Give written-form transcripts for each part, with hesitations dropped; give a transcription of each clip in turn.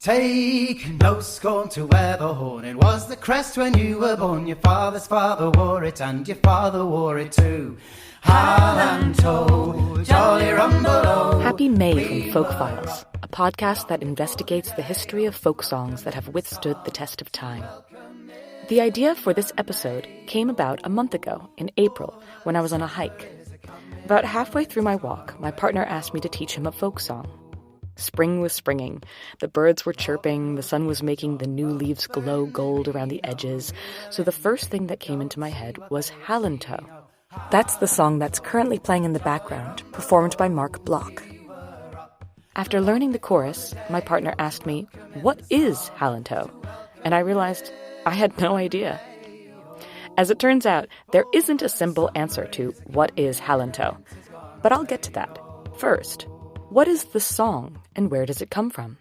Take no scorn to wear the horn. It was the crest when you were born. Your father's father wore it, and your father wore it too. Hal-an-Tow, jolly rumble-o. Happy May from Folk Files, a podcast that investigates the history of folk songs that have withstood the test of time. The idea for this episode came about a month ago, in April, when I was on a hike. About halfway through my walk, my partner asked me to teach him a folk song. Spring was springing. The birds were chirping, the sun was making the new leaves glow gold around the edges, so the first thing that came into my head was Hal-an-Tow. That's the song that's currently playing in the background, performed by Marc. After learning the chorus, my partner asked me, "What is Hal-an-Tow?" And I realized I had no idea. As it turns out, there isn't a simple answer to what is Hal-an-Tow, but I'll get to that. First, what is the song and where does it come from?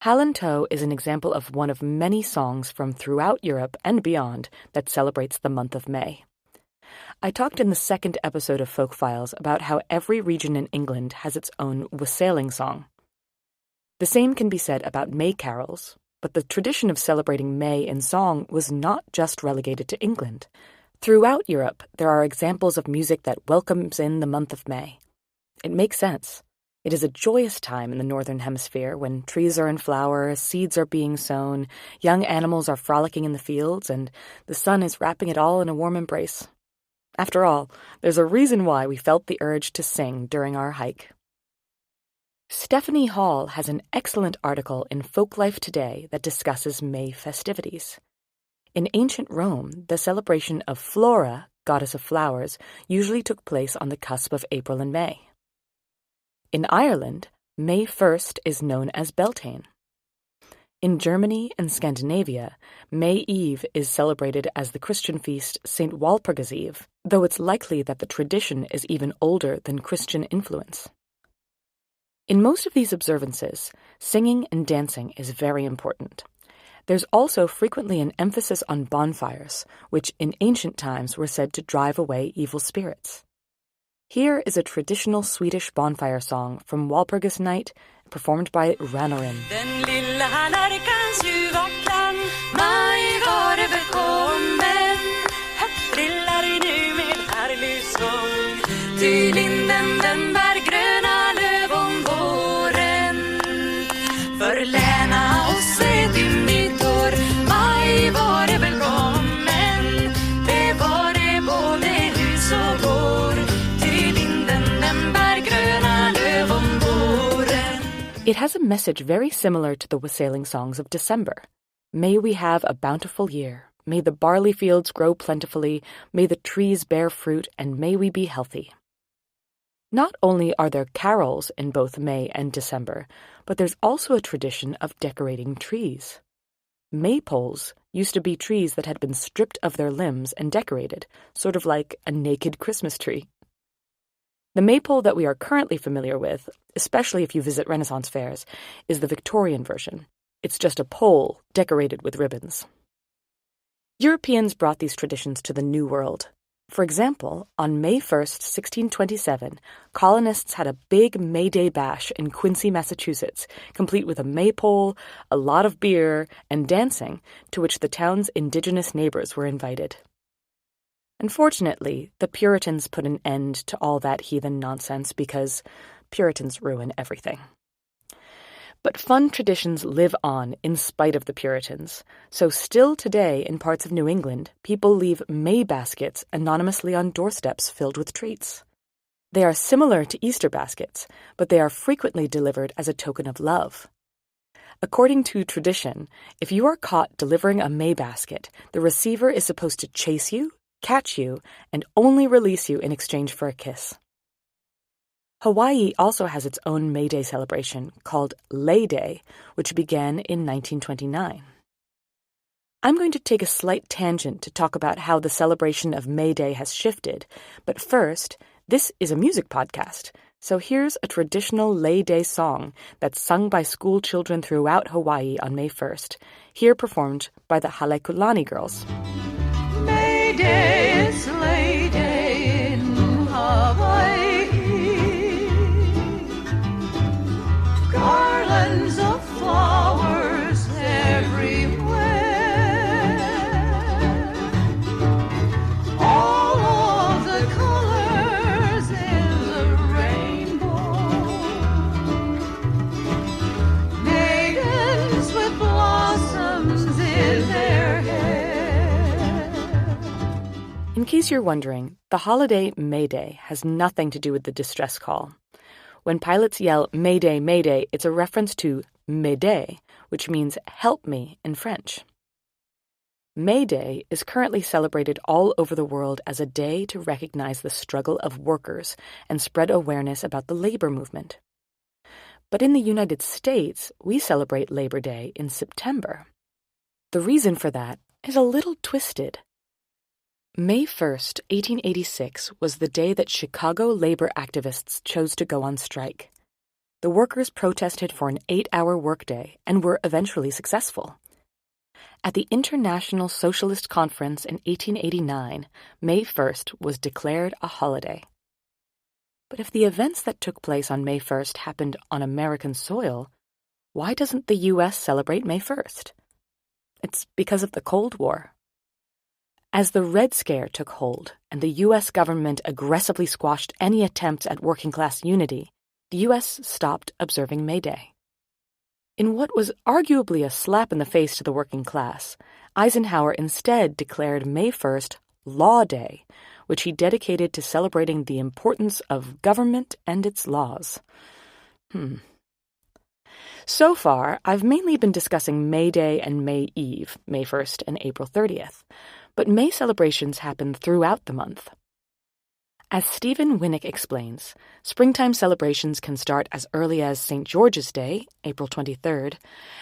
Hal-an-Tow is an example of one of many songs from throughout Europe and beyond that celebrates the month of May. I talked in the second episode of Folk Files about how every region in England has its own wassailing song. The same can be said about May carols, but the tradition of celebrating May in song was not just relegated to England. Throughout Europe, there are examples of music that welcomes in the month of May. It makes sense. It is a joyous time in the Northern Hemisphere when trees are in flower, seeds are being sown, young animals are frolicking in the fields, and the sun is wrapping it all in a warm embrace. After all, there's a reason why we felt the urge to sing during our hike. Stephanie Hall has an excellent article in Folklife Today that discusses May festivities. In ancient Rome, the celebration of Flora, goddess of flowers, usually took place on the cusp of April and May. In Ireland, May 1st is known as Beltane. In Germany and Scandinavia, May Eve is celebrated as the Christian feast St. Walpurgis Eve, though it's likely that the tradition is even older than Christian influence. In most of these observances, singing and dancing is very important. There's also frequently an emphasis on bonfires, which in ancient times were said to drive away evil spirits. Here is a traditional Swedish bonfire song from Walpurgis Night, performed by Ranarim. Den lilla hallarkans ljuva klang, maj vare välkommen. Högt trillar nu med härlig sång, ty linden den bär gröna löv om våren. För läna oss ett ymnigt år, maj vare välkommen. Det var det både hus och gård. It has a message very similar to the wassailing songs of December. May we have a bountiful year. May the barley fields grow plentifully. May the trees bear fruit, and may we be healthy. Not only are there carols in both May and December, but there's also a tradition of decorating trees. Maypoles used to be trees that had been stripped of their limbs and decorated, sort of like a naked Christmas tree. The maypole that we are currently familiar with, especially if you visit Renaissance fairs, is the Victorian version. It's just a pole decorated with ribbons. Europeans brought these traditions to the New World. For example, on May 1st, 1627, colonists had a big May Day bash in Quincy, Massachusetts, complete with a maypole, a lot of beer, and dancing, to which the town's indigenous neighbors were invited. Unfortunately, the Puritans put an end to all that heathen nonsense because Puritans ruin everything. But fun traditions live on in spite of the Puritans, so still today in parts of New England, people leave May baskets anonymously on doorsteps filled with treats. They are similar to Easter baskets, but they are frequently delivered as a token of love. According to tradition, if you are caught delivering a May basket, the receiver is supposed to chase you, catch you, and only release you in exchange for a kiss. Hawaii also has its own May Day celebration called Lay Day, which began in 1929. I'm going to take a slight tangent to talk about how the celebration of May Day has shifted, but first, this is a music podcast, so here's a traditional Lay Day song that's sung by school children throughout Hawaii on May 1st, here performed by the Halekulani girls. May Day is Lay Day in Hawaii. Garlands of flowers In case you're wondering, the holiday May Day has nothing to do with the distress call. When pilots yell Mayday, Mayday, it's a reference to Mayday, which means help me in French. May Day is currently celebrated all over the world as a day to recognize the struggle of workers and spread awareness about the labor movement. But in the United States, we celebrate Labor Day in September. The reason for that is a little twisted. May 1st, 1886 was the day that Chicago labor activists chose to go on strike. The workers protested for an 8-hour workday and were eventually successful. At the International Socialist Conference in 1889, May 1st was declared a holiday. But if the events that took place on May 1st happened on American soil, why doesn't the U.S. celebrate May 1st? It's because of the Cold War. As the Red Scare took hold and the U.S. government aggressively squashed any attempts at working-class unity, the U.S. stopped observing May Day. In what was arguably a slap in the face to the working class, Eisenhower instead declared May 1st Law Day, which he dedicated to celebrating the importance of government and its laws. So far, I've mainly been discussing May Day and May Eve, May 1st and April 30th, but May celebrations happen throughout the month. As Stephen Winick explains, springtime celebrations can start as early as St. George's Day, April 23rd,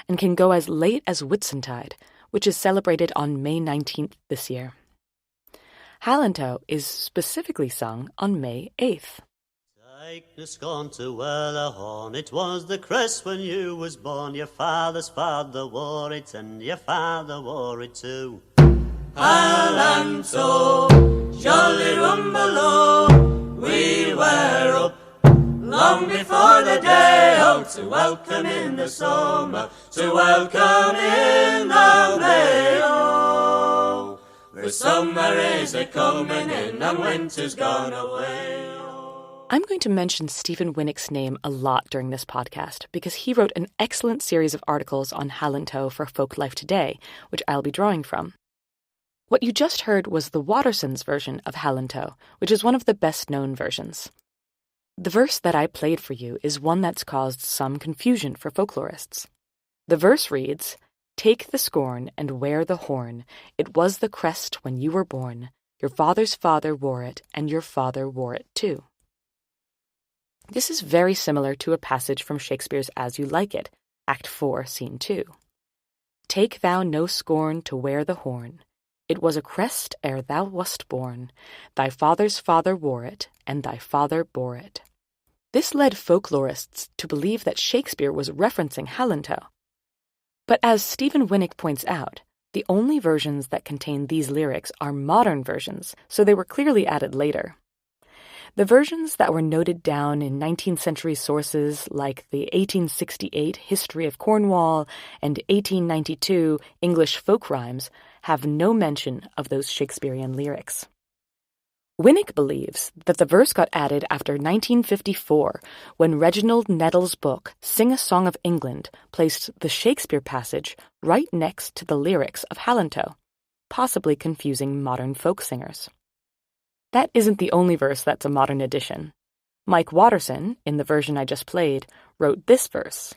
and can go as late as Whitsuntide, which is celebrated on May 19th this year. Hal-an-Tow is specifically sung on May 8th. Tightness gone to Well-a-Horn, it was the crest when you was born. Your father's father wore it, and your father wore it too. Hal-an-Tow, jolly rumbaloo, we were up long before the day, oh, to welcome in the summer, to welcome in the May, oh. The summer is a-coming in and winter's gone away. I'm going to mention Stephen Winick's name a lot during this podcast because he wrote an excellent series of articles on Hal-an-Tow for Folk Life Today, which I'll be drawing from. What you just heard was the Watersons version of Hal-an-Tow, which is one of the best-known versions. The verse that I played for you is one that's caused some confusion for folklorists. The verse reads, "Take the scorn and wear the horn. It was the crest when you were born. Your father's father wore it, and your father wore it too." This is very similar to a passage from Shakespeare's As You Like It, Act 4, Scene 2. "Take thou no scorn to wear the horn. It was a crest ere thou wast born. Thy father's father wore it, and thy father bore it." This led folklorists to believe that Shakespeare was referencing Hal-an-Tow. But as Stephen Winick points out, the only versions that contain these lyrics are modern versions, so they were clearly added later. The versions that were noted down in 19th century sources like the 1868 History of Cornwall and 1892 English folk rhymes have no mention of those Shakespearean lyrics. Winick believes that the verse got added after 1954 when Reginald Nettle's book Sing a Song of England placed the Shakespeare passage right next to the lyrics of Hal-an-Tow, possibly confusing modern folk singers. That isn't the only verse that's a modern addition. Mike Waterson, in the version I just played, wrote this verse: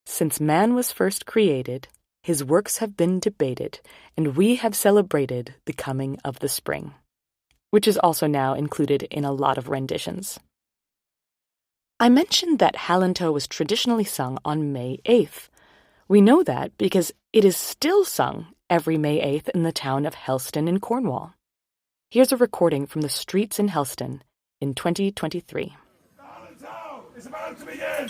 "Since man was first created, his works have been debated, and we have celebrated the coming of the spring," which is also now included in a lot of renditions. I mentioned that Hal-an-Tow was traditionally sung on May 8th. We know that because it is still sung every May 8th in the town of Helston in Cornwall. Here's a recording from the streets in Helston in 2023. Hal-an-Tow is about to begin!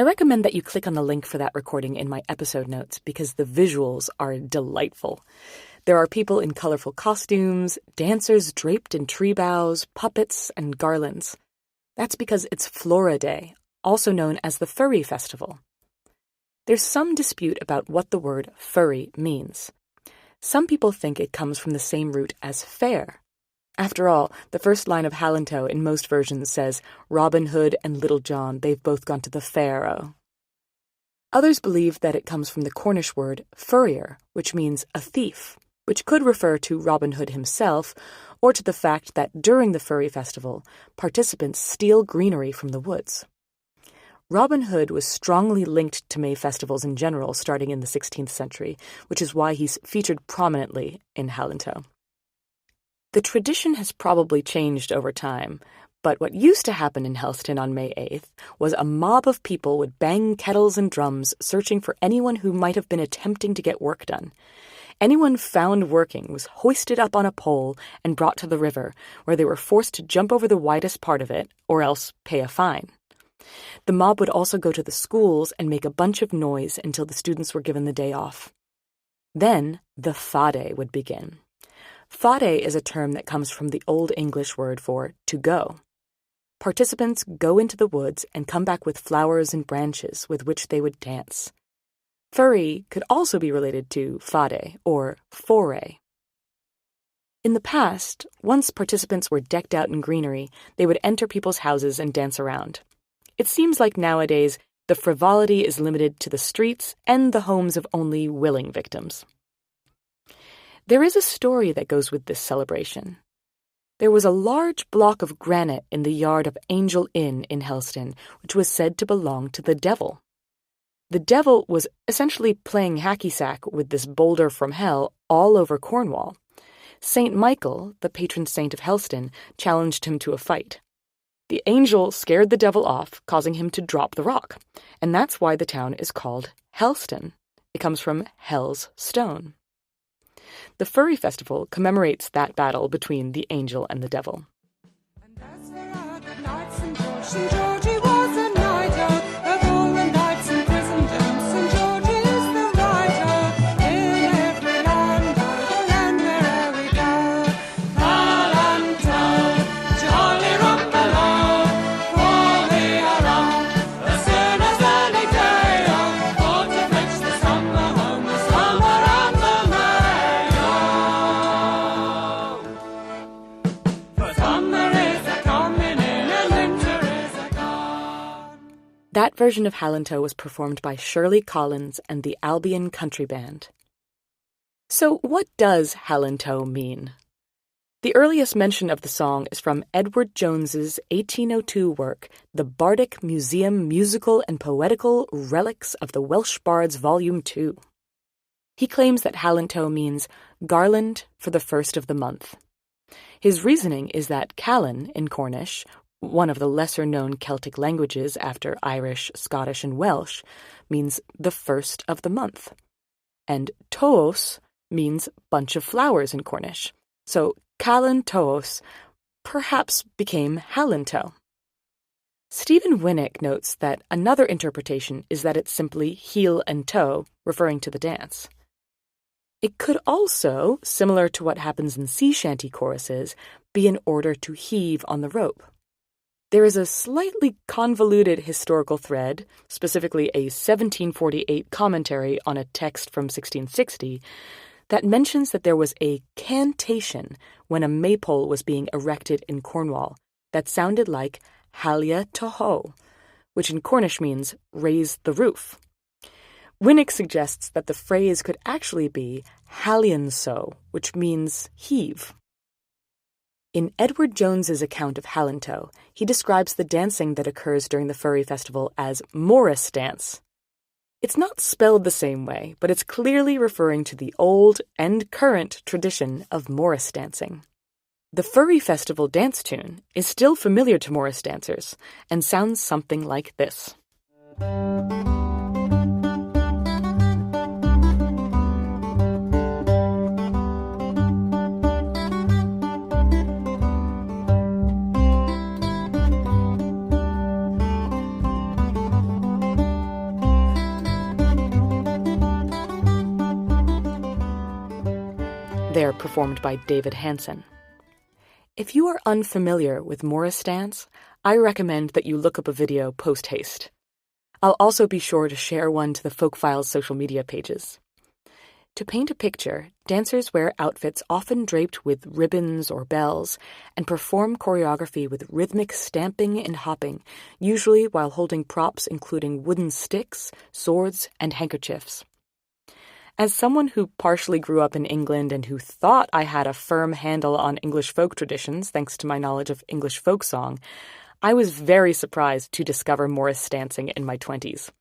I recommend that you click on the link for that recording in my episode notes because the visuals are delightful. There are people in colorful costumes, dancers draped in tree boughs, puppets, and garlands. That's because it's Flora Day, also known as the Furry Festival. There's some dispute about what the word furry means. Some people think it comes from the same root as fair. After all, the first line of Hal-an-Tow in most versions says, Robin Hood and Little John, they've both gone to the fair. Others believe that it comes from the Cornish word furrier, which means a thief, which could refer to Robin Hood himself, or to the fact that during the Furry Festival, participants steal greenery from the woods. Robin Hood was strongly linked to May festivals in general starting in the 16th century, which is why he's featured prominently in Hal-an-Tow. The tradition has probably changed over time, but what used to happen in Helston on May 8th was a mob of people would bang kettles and drums searching for anyone who might have been attempting to get work done. Anyone found working was hoisted up on a pole and brought to the river, where they were forced to jump over the widest part of it, or else pay a fine. The mob would also go to the schools and make a bunch of noise until the students were given the day off. Then the fade would begin. Fade is a term that comes from the Old English word for to go. Participants go into the woods and come back with flowers and branches with which they would dance. Furry could also be related to fade or foray. In the past, once participants were decked out in greenery, they would enter people's houses and dance around. It seems like nowadays the frivolity is limited to the streets and the homes of only willing victims. There is a story that goes with this celebration. There was a large block of granite in the yard of Angel Inn in Helston, which was said to belong to the devil. The devil was essentially playing hacky-sack with this boulder from hell all over Cornwall. St. Michael, the patron saint of Helston, challenged him to a fight. The angel scared the devil off, causing him to drop the rock, and that's why the town is called Helston. It comes from Hell's Stone. The Furry Festival commemorates that battle between the angel and the devil. And as they had the knights and St. Georgie was a knight of all the knights in Christendom. St. George is the writer in every land, the land where'er we go. Hal-an-Tow, jolly rumble-o, for we are on as soon as early day on, for to fetch the summer home, the summer and the May. For summer is a-comin in and winter is a-gone. That version of Hal-an-Tow was performed by Shirley Collins and the Albion Country Band. So what does Hal-an-Tow mean? The earliest mention of the song is from Edward Jones's 1802 work, The Bardic Museum Musical and Poetical Relics of the Welsh Bards Volume 2. He claims that Hal-an-Tow means garland for the first of the month. His reasoning is that Callan in Cornish, one of the lesser-known Celtic languages after Irish, Scottish, and Welsh, means the first of the month. And Toos means bunch of flowers in Cornish. So Hal-an-Tows perhaps became Hal-an-Tow. Stephen Winick notes that another interpretation is that it's simply heel and toe, referring to the dance. It could also, similar to what happens in sea shanty choruses, be in order to heave on the rope. There is a slightly convoluted historical thread, specifically a 1748 commentary on a text from 1660, that mentions that there was a cantation when a maypole was being erected in Cornwall that sounded like Hal-an-Tow, which in Cornish means raise the roof. Winick suggests that the phrase could actually be Hal-an-Tow, which means heave. In Edward Jones's account of Hal-an-Tow, he describes the dancing that occurs during the Furry Festival as Morris dance. It's not spelled the same way, but it's clearly referring to the old and current tradition of Morris dancing. The Furry Festival dance tune is still familiar to Morris dancers and sounds something like this. performed by David Hansen. If you are unfamiliar with Morris dance, I recommend that you look up a video post-haste. I'll also be sure to share one to the Folk Files social media pages. To paint a picture, dancers wear outfits often draped with ribbons or bells and perform choreography with rhythmic stamping and hopping, usually while holding props including wooden sticks, swords, and handkerchiefs. As someone who partially grew up in England and who thought I had a firm handle on English folk traditions thanks to my knowledge of English folk song, I was very surprised to discover Morris dancing in my 20s.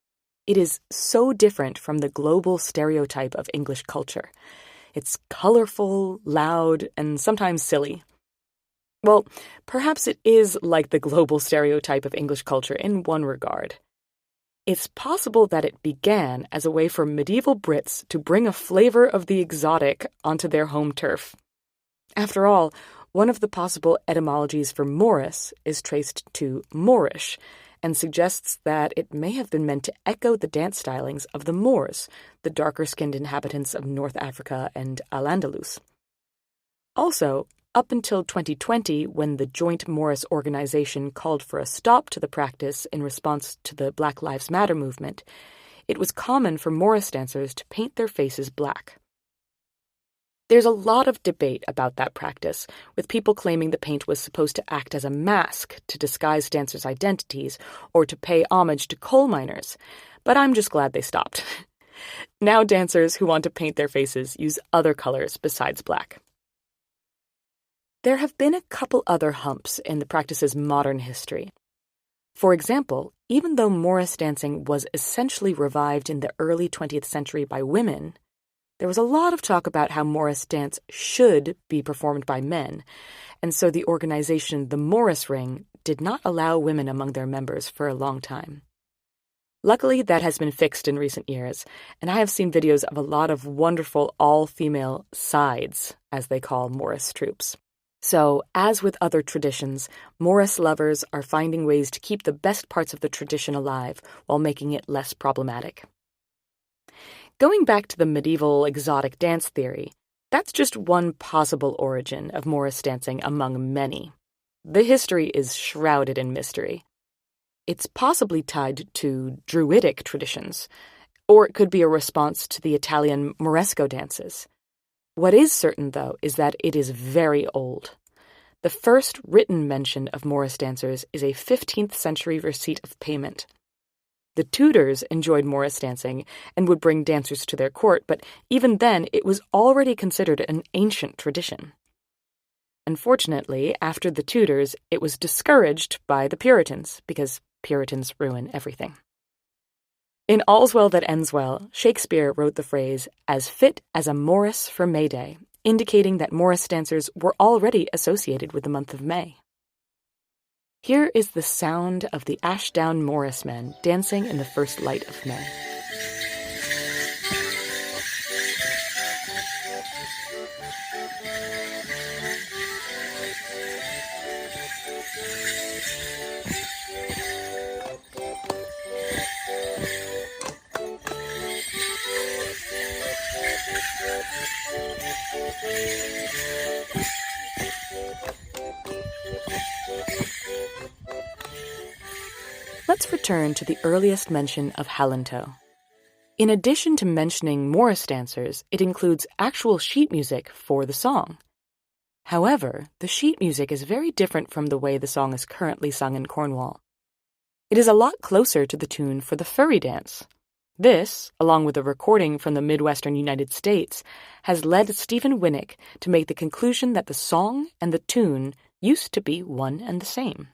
It is so different from the global stereotype of English culture. It's colorful, loud, and sometimes silly. Well, perhaps it is like the global stereotype of English culture in one regard. It's possible that it began as a way for medieval Brits to bring a flavor of the exotic onto their home turf. After all, one of the possible etymologies for Morris is traced to Moorish, and suggests that it may have been meant to echo the dance stylings of the Moors, the darker-skinned inhabitants of North Africa and Al-Andalus. Also, up until 2020, when the Joint Morris organization called for a stop to the practice in response to the Black Lives Matter movement, it was common for Morris dancers to paint their faces black. There's a lot of debate about that practice, with people claiming the paint was supposed to act as a mask to disguise dancers' identities or to pay homage to coal miners, but I'm just glad they stopped. Now dancers who want to paint their faces use other colors besides black. There have been a couple other humps in the practice's modern history. For example, even though Morris dancing was essentially revived in the early 20th century by women, there was a lot of talk about how Morris dance should be performed by men, and so the organization The Morris Ring did not allow women among their members for a long time. Luckily, that has been fixed in recent years, and I have seen videos of a lot of wonderful all-female sides, as they call Morris troops. So, as with other traditions, Morris lovers are finding ways to keep the best parts of the tradition alive while making it less problematic. Going back to the medieval exotic dance theory, that's just one possible origin of Morris dancing among many. The history is shrouded in mystery. It's possibly tied to Druidic traditions, or it could be a response to the Italian Moresco dances. What is certain, though, is that it is very old. The first written mention of Morris dancers is a 15th century receipt of payment. The Tudors enjoyed Morris dancing and would bring dancers to their court, but even then it was already considered an ancient tradition. Unfortunately, after the Tudors, it was discouraged by the Puritans, because Puritans ruin everything. In All's Well That Ends Well, Shakespeare wrote the phrase, "as fit as a Morris for May Day," indicating that Morris dancers were already associated with the month of May. Here is the sound of the Ashdown Morris men dancing in the first light of May. Let's return to the earliest mention of Hal-an-Tow. In addition to mentioning Morris dancers, it includes actual sheet music for the song. However, the sheet music is very different from the way the song is currently sung in Cornwall. It is a lot closer to the tune for the Furry dance. This, along with a recording from the Midwestern United States, has led Stephen Winick to make the conclusion that the song and the tune used to be one and the same.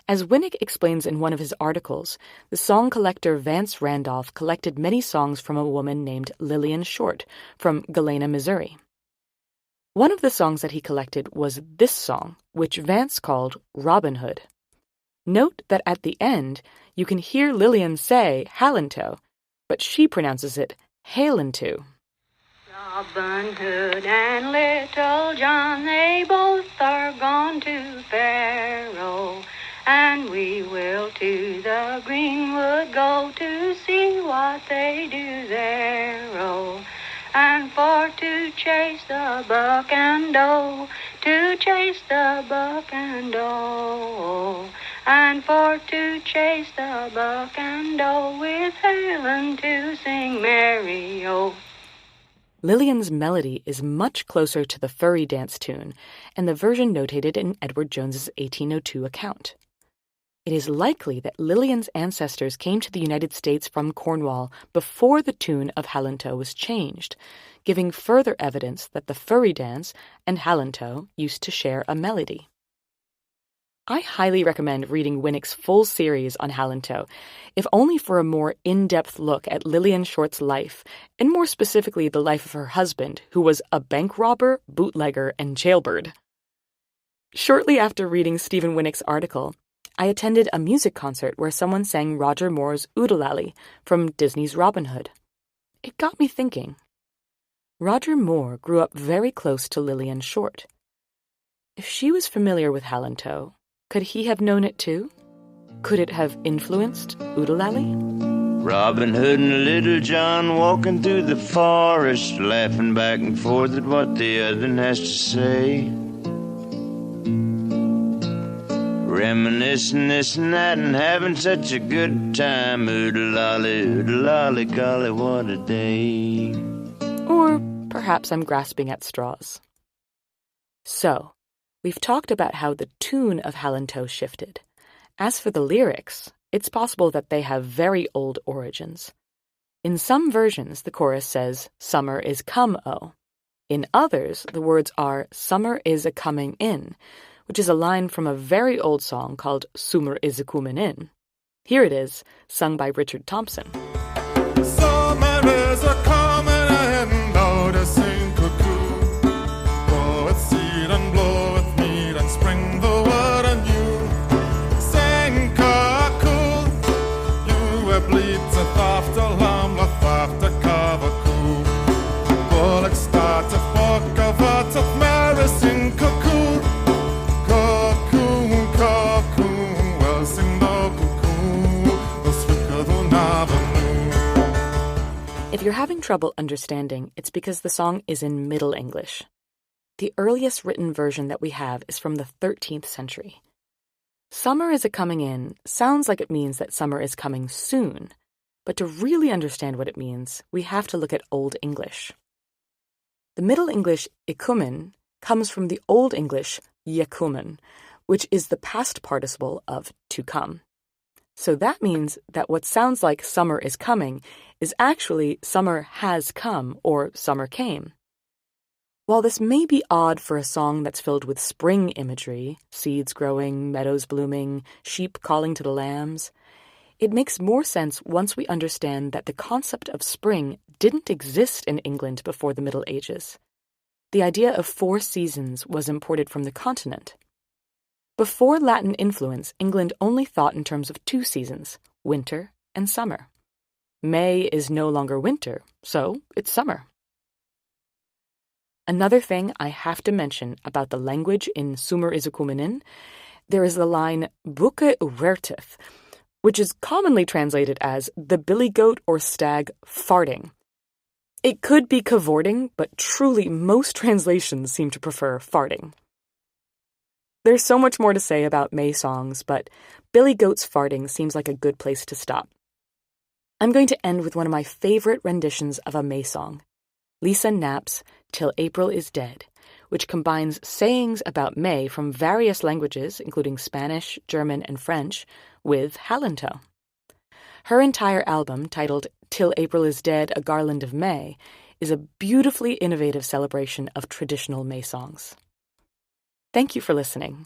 As Winick explains in one of his articles, the song collector Vance Randolph collected many songs from a woman named Lillian Short from Galena, Missouri. One of the songs that he collected was this song, which Vance called Robin Hood. Note that at the end, you can hear Lillian say Hal-an-Tow, but she pronounces it Hale-an-Tow. Robin Hood and Little John, they both are gone to Pharaoh, and we will to the greenwood go to see what they do there, oh, and for to chase the buck and doe, to chase the buck and doe, and for to chase the buck and doe with Hal-an-Tow sing merry-o. Lillian's melody is much closer to the Furry dance tune and the version notated in Edward Jones's 1802 account. It is likely that Lillian's ancestors came to the United States from Cornwall before the tune of Hal-an-Tow was changed, giving further evidence that the Furry dance and Hal-an-Tow used to share a melody. I highly recommend reading Winick's full series on Hal-an-Tow, if only for a more in-depth look at Lillian Short's life, and more specifically the life of her husband, who was a bank robber, bootlegger, and jailbird. Shortly after reading Stephen Winick's article, I attended a music concert where someone sang Roger Moore's Oodalally from Disney's Robin Hood. It got me thinking. Roger Moore grew up very close to Lillian Short. If she was familiar with Hal-an-Tow, could he have known it too? Could it have influenced Oodalally? Robin Hood and Little John walking through the forest, laughing back and forth at what the other has to say. Reminiscing this and that and having such a good time. Oodalally, golly, what a day. Or perhaps I'm grasping at straws. So, we've talked about how the tune of Hal-an-Tow shifted. As for the lyrics, it's possible that they have very old origins. In some versions, the chorus says, "Summer is come, oh." In others, the words are, "Summer is a-coming in," which is a line from a very old song called "Summer is a-Comin in." Here it is, sung by Richard Thompson. Summer is a coming in, noticing cuckoo. Blow its seed and blow its mead and spring the word anew. Sing cuckoo, you a bleats a after lamb, a after cavacoo. Bullock start a book of what of Mary sing cuckoo. If you're having trouble understanding, it's because the song is in Middle English. The earliest written version that we have is from the 13th century. Summer is a-coming in sounds like it means that summer is coming soon, but to really understand what it means, we have to look at Old English. The Middle English A-Comin comes from the Old English A-Comin, which is the past participle of to come. So that means that what sounds like summer is coming is actually summer has come or summer came. While this may be odd for a song that's filled with spring imagery, seeds growing, meadows blooming, sheep calling to the lambs, it makes more sense once we understand that the concept of spring didn't exist in England before the Middle Ages. The idea of 4 seasons was imported from the continent. Before Latin influence, England only thought in terms of 2 seasons, winter and summer. May is no longer winter, so it's summer. Another thing I have to mention about the language in Summer is a-Comin in, there is the line Bukke uwertith, which is commonly translated as the billy goat or stag farting. It could be cavorting, but truly most translations seem to prefer farting. There's so much more to say about May songs, but Billy Goat's farting seems like a good place to stop. I'm going to end with one of my favorite renditions of a May song, Lisa Knapp's Till April is Dead, which combines sayings about May from various languages, including Spanish, German, and French, with Hal-an-Tow. Her entire album, titled Till April is Dead, A Garland of May, is a beautifully innovative celebration of traditional May songs. Thank you for listening.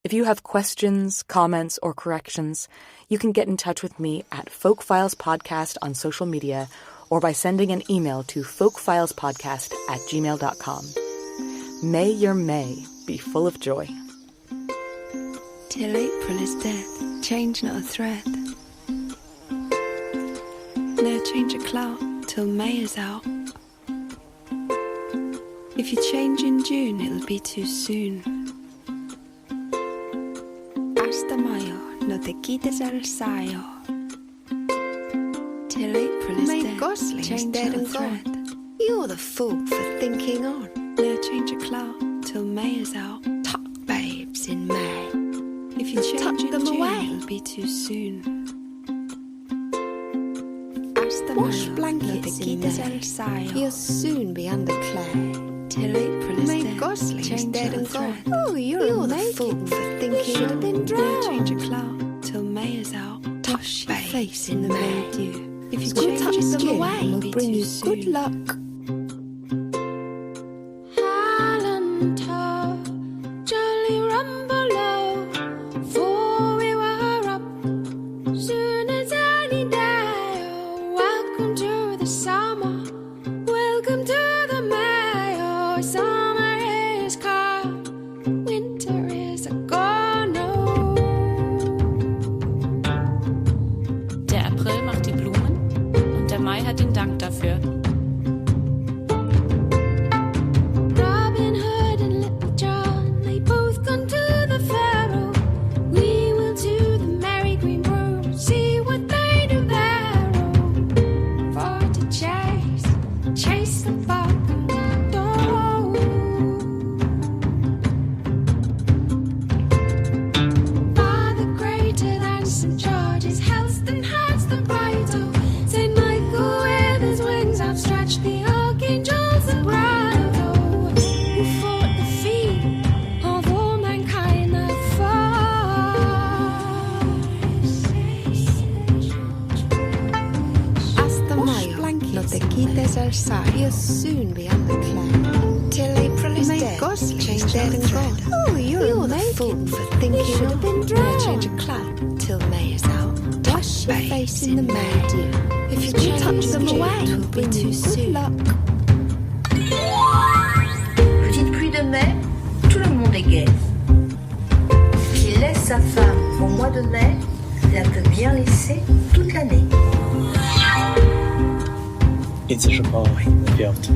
If you have questions, comments, or corrections, you can get in touch with me at Folk Files Podcast on social media or by sending an email to folkfilespodcast@gmail.com. May your May be full of joy. Till April is dead, change not a thread. Ne'er change a cloud till May is out. If you change in June, it'll be too soon. Hasta mayo, no te quites el sayo. Till April is dead, change not a thread. You're the fool for thinking on. No change of cloud till May is out. Tuck babes in May. If you tuck them away, it'll be too soon. Wash blankets in May. You'll soon be under clay. Till April is dead. Gosling's dead and gone. Oh, you're the fool for thinking on. No change of cloud till May is out. Wash your face in the May dew. If you tuck them away, it'll bring you good luck. Hal-an-Tow, jolly rumble low, for we were up soon as any day. Oh, welcome to the summer, welcome to the May. Oh, summer is come, winter is gone. Oh. Der April macht die Blumen und der Mai hat den Dank dafür. Robin Hood and Little John, they both gone to the fair. Oh, we will to the merry green room, see what they do there. Oh, for to chase the buck and oh. Father greater than St. George's, Helston has the right. Oh, St. Michael with his wings outstretched, the archangels and bright. Oh, who fought the feet of all mankind that Hasta Mayo, no te quites el sayo. You'll soon be under clay. Till April is dead, change dead and gone. Oh, you're the fool for thinking should have been drowned. No change of cloud till May is out. Wash your face in the May dew. If you touch them away, it will be too soon. Petite pluie de mai, tout le monde est gai. Il laisse sa femme au mois de mai, la peut bien laisser toute l'année.一直是包围的标志。